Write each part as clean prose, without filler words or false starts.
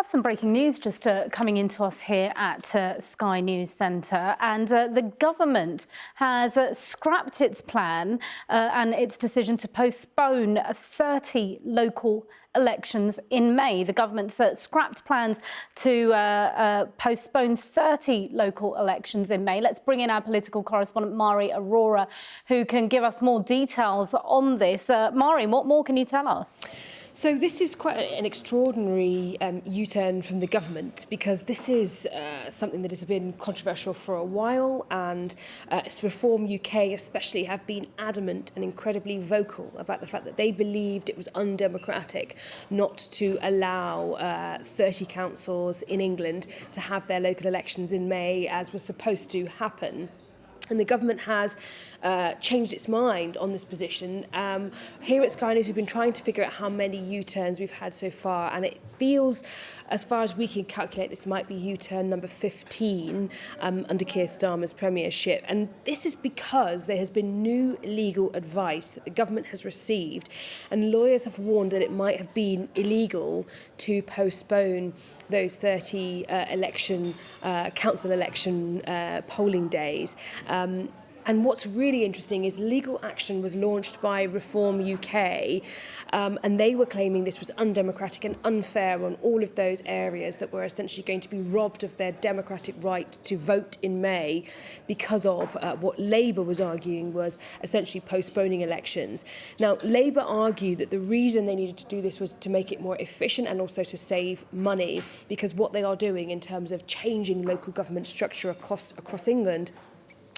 Have some breaking news just coming into us here at Sky News Centre, and the government has scrapped its plan and its decision to postpone 30 local elections in May. The government's scrapped plans to postpone 30 local elections in May. Let's bring in our political correspondent Mari Aurora, who can give us more details on this. Mari, what more can you tell us? So this is quite an extraordinary U-turn from the government, because this is something that has been controversial for a while, and Reform UK especially have been adamant and incredibly vocal about the fact that they believed it was undemocratic not to allow 30 councils in England to have their local elections in May, as was supposed to happen. And the government has changed its mind on this position. Here at Sky News, we've been trying to figure out how many U-turns we've had so far, and it feels, as far as we can calculate, this might be U-turn number 15 under Keir Starmer's premiership. And this is because there has been new legal advice that the government has received, and lawyers have warned that it might have been illegal to postpone those 30 council election polling days. And what's really interesting is legal action was launched by Reform UK, and they were claiming this was undemocratic and unfair on all of those areas that were essentially going to be robbed of their democratic right to vote in May because of what Labour was arguing was essentially postponing elections. Now, Labour argued that the reason they needed to do this was to make it more efficient and also to save money, because what they are doing in terms of changing local government structure across England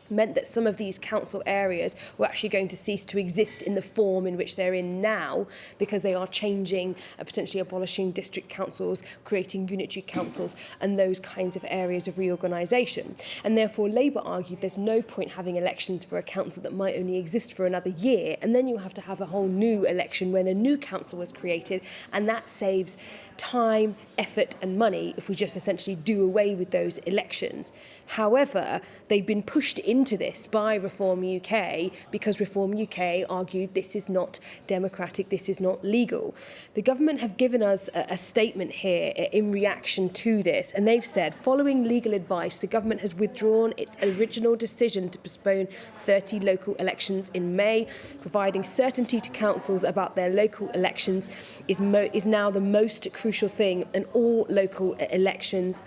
meant that some of these council areas were actually going to cease to exist in the form in which they're in now, because they are changing, potentially abolishing district councils, creating unitary councils and those kinds of areas of reorganisation. And therefore Labour argued there's no point having elections for a council that might only exist for another year, and then you have to have a whole new election when a new council is created, and that saves time, effort and money if we just essentially do away with those elections. However, they've been pushed into this by Reform UK because Reform UK argued this is not democratic, this is not legal. The government have given us a statement here in reaction to this, and they've said, following legal advice, the government has withdrawn its original decision to postpone 30 local elections in May. Providing certainty to councils about their local elections is now the most crucial thing, and all local elections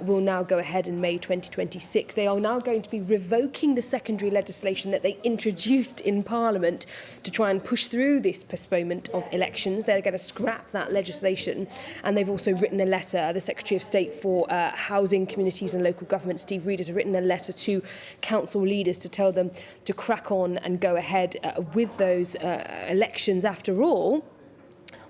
will now go ahead in May 2026. They are now going to be revoking the secondary legislation that they introduced in Parliament to try and push through this postponement of elections. They're going to scrap that legislation, and they've also written a letter. The Secretary of State for Housing, Communities and Local Government, Steve Reed, has written a letter to council leaders to tell them to crack on and go ahead with those elections after all.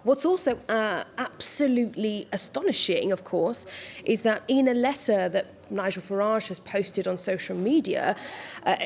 What's also absolutely astonishing, of course, is that in a letter that Nigel Farage has posted on social media,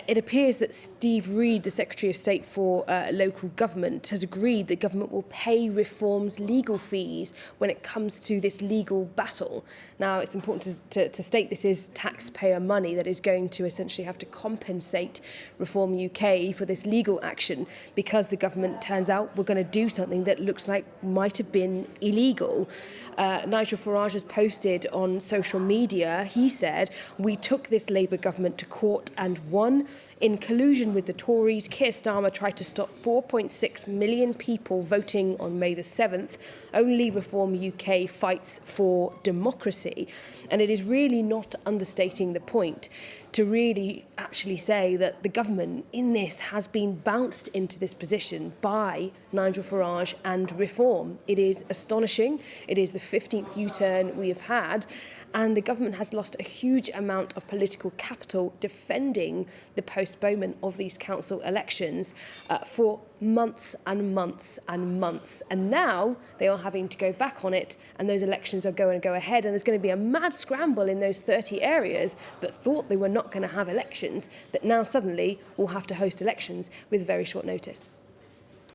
it appears that Steve Reed, the Secretary of State for Local Government, has agreed that government will pay Reform's legal fees when it comes to this legal battle. Now, it's important to state this is taxpayer money that is going to essentially have to compensate Reform UK for this legal action, because the government turns out we're going to do something that looks like might have been illegal. Nigel Farage has posted on social media, he said, "We took this Labour government to court and won. In collusion with the Tories, Keir Starmer tried to stop 4.6 million people voting on May the 7th. Only Reform UK fights for democracy." And it is really not understating the point to really actually say that the government in this has been bounced into this position by Nigel Farage and Reform. It is astonishing. It is the 15th U-turn we have had, and the government has lost a huge amount of political capital defending the postponement of these council elections for months and months and months. And now they are having to go back on it, and those elections are going to go ahead, and there's going to be a mad scramble in those 30 areas that thought they were not going to have elections, that now suddenly will have to host elections with very short notice.